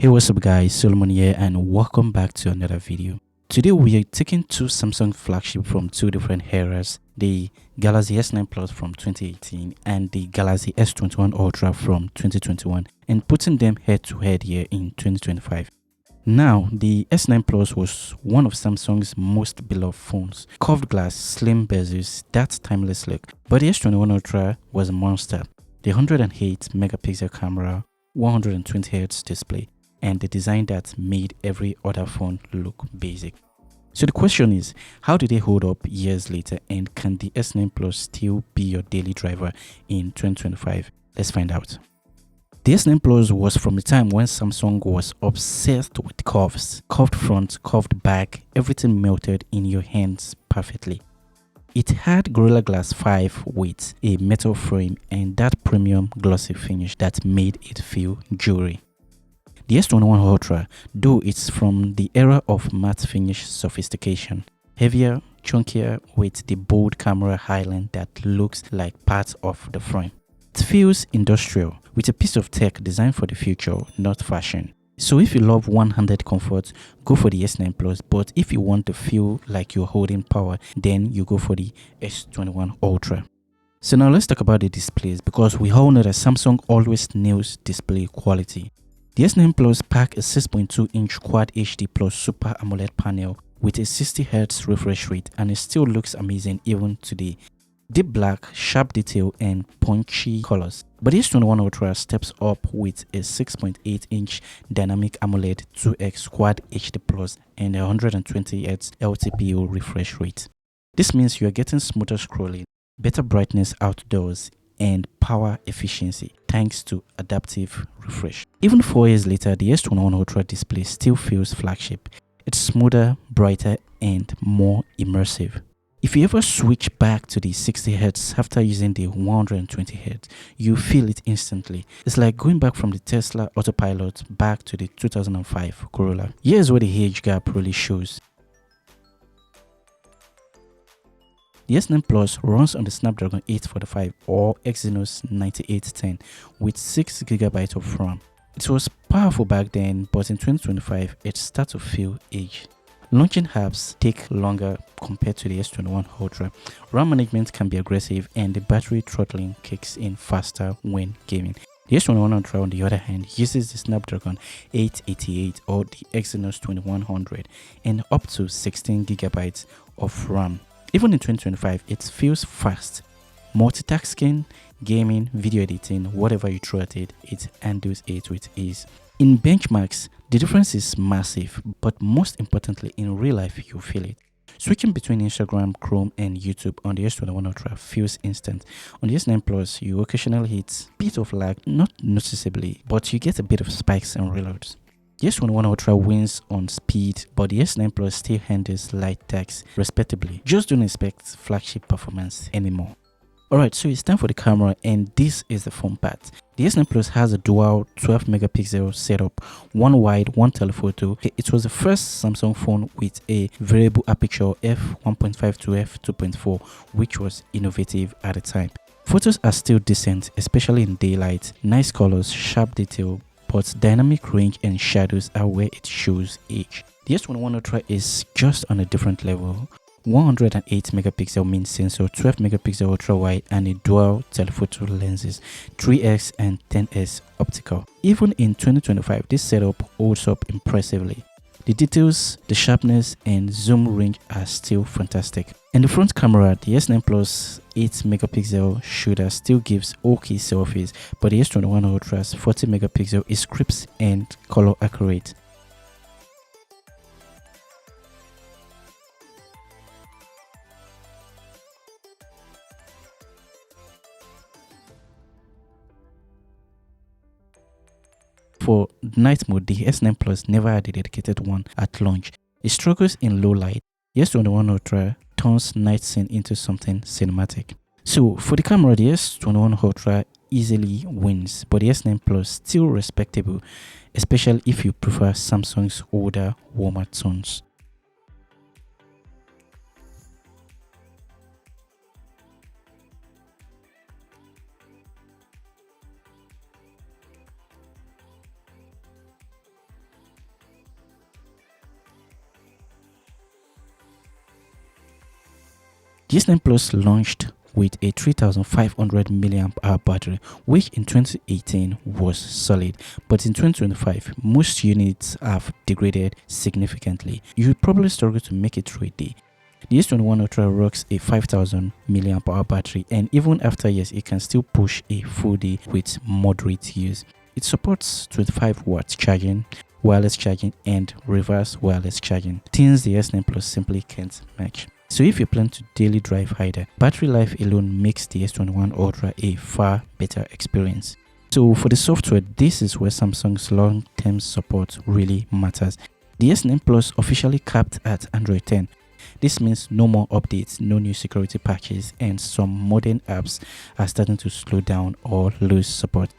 Hey, what's up guys, Solomon here and welcome back to another video. Today we are taking two Samsung flagship from two different eras, the Galaxy S9 Plus from 2018 and the Galaxy S21 Ultra from 2021, and putting them head to head here in 2025. Now, the S9 Plus was one of Samsung's most beloved phones. Curved glass, slim bezels, that timeless look. But the S21 Ultra was a monster. The 108 megapixel camera, 120Hz display, and the design that made every other phone look basic. So the question is, how do they hold up years later, and can the S9 Plus still be your daily driver in 2025? Let's find out. The S9 Plus was from a time when Samsung was obsessed with curves. Curved front, curved back, everything melted in your hands perfectly. It had Gorilla Glass 5 with a metal frame and that premium glossy finish that made it feel jewelry. The S21 Ultra, though it's from the era of matte finish sophistication, heavier, chunkier with the bold camera highline that looks like part of the frame. It feels industrial, with a piece of tech designed for the future, not fashion. So if you love one-handed comfort, go for the S9 Plus, but if you want to feel like you're holding power, then you go for the S21 Ultra. So now let's talk about the displays, because we all know that Samsung always nails display quality. The S9 Plus packs a 6.2-inch Quad HD Plus Super AMOLED panel with a 60Hz refresh rate, and it still looks amazing even today. Deep black, sharp detail and punchy colors. But the S21 Ultra steps up with a 6.8-inch Dynamic AMOLED 2X Quad HD Plus and a 120Hz LTPO refresh rate. This means you are getting smoother scrolling, better brightness outdoors, and power efficiency thanks to adaptive refresh. Even 4 years later, the S21 Ultra display still feels flagship. It's smoother, brighter, and more immersive. If you ever switch back to the 60Hz after using the 120Hz, you feel it instantly. It's like going back from the Tesla autopilot back to the 2005 Corolla. Here's where the age gap really shows. The S9 Plus runs on the Snapdragon 845 or Exynos 9810 with 6GB of RAM. It was powerful back then, but in 2025 it starts to feel aged. Launching apps take longer compared to the S21 Ultra. RAM management can be aggressive and the battery throttling kicks in faster when gaming. The S21 Ultra, on the other hand, uses the Snapdragon 888 or the Exynos 2100 and up to 16GB of RAM. Even in 2025, it feels fast. Multitasking, gaming, video editing, whatever you throw at it, it handles it with ease. In benchmarks, the difference is massive, but most importantly, in real life, you feel it. Switching between Instagram, Chrome, and YouTube on the S21 Ultra feels instant. On the S9 Plus, you occasionally hit a bit of lag, not noticeably, but you get a bit of spikes and reloads. The S21 Ultra wins on speed, but the S9 Plus still handles light text respectably. Just don't expect flagship performance anymore. Alright, so it's time for the camera, and this is the fun part. The S9 Plus has a dual 12 megapixel setup, one wide, one telephoto. It was the first Samsung phone with a variable aperture f1.5 to f2.4, which was innovative at the time. Photos are still decent, especially in daylight. Nice colors, sharp detail, but dynamic range and shadows are where it shows age. The S21 Ultra is just on a different level. 108 megapixel main sensor, 12 megapixel ultra wide, and a dual telephoto lenses, 3x and 10x optical. Even in 2025, this setup holds up impressively. The details, the sharpness, and zoom range are still fantastic. And the front camera, the S9 Plus 8 megapixel shooter still gives okay selfies, but the S21 Ultra's 40 megapixel is crisp and color accurate. For night mode, the S9 Plus never had a dedicated one at launch. It struggles in low light. The S21 Ultra turns night scene into something cinematic. So for the camera, the S21 Ultra easily wins, but the S9 Plus still respectable, especially if you prefer Samsung's older, warmer tones. The S9 Plus launched with a 3500 milliamp hour battery, which in 2018 was solid, but in 2025 most units have degraded significantly. You would probably struggle to make it through a day. The S21 Ultra rocks a 5000 milliamp hour battery, and even after years it can still push a full day with moderate use. It supports 25 watts charging, wireless charging and reverse wireless charging, things the S9 Plus simply can't match. So if you plan to daily drive hider, battery life alone makes the S21 Ultra a far better experience. So for the software, this is where Samsung's long-term support really matters. The S9 Plus officially capped at Android 10. This means no more updates, no new security patches, and some modern apps are starting to slow down or lose support.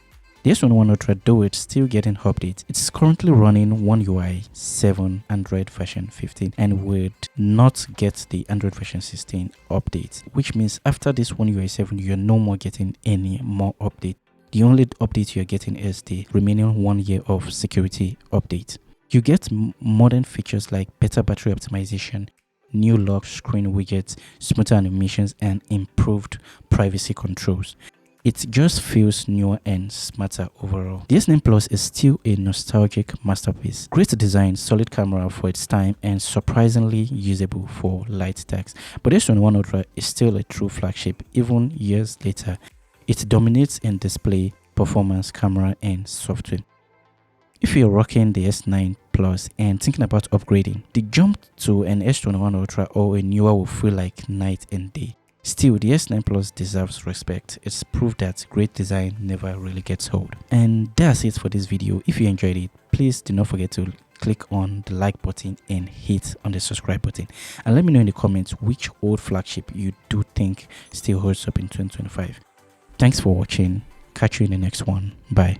The S21 Ultra, though it's still getting updates, it's currently running One UI 7 Android version 15 and would not get the Android version 16 update, which means after this One UI 7 you're no more getting any more update. The only update you're getting is the remaining 1 year of security update. You get modern features like better battery optimization, new lock screen widgets, smoother animations, and improved privacy controls. It just feels newer and smarter overall. The S9 Plus is still a nostalgic masterpiece. Great design, solid camera for its time, and surprisingly usable for light tasks. But the S21 Ultra is still a true flagship even years later. It dominates in display, performance, camera, and software. If you're rocking the S9 Plus and thinking about upgrading, the jump to an S21 Ultra or a newer will feel like night and day. Still, the S9 Plus deserves respect. It's proof that great design never really gets old. And that's it for this video. If you enjoyed it, please do not forget to click on the like button and hit on the subscribe button. And let me know in the comments which old flagship you do think still holds up in 2025. Thanks for watching. Catch you in the next one. Bye.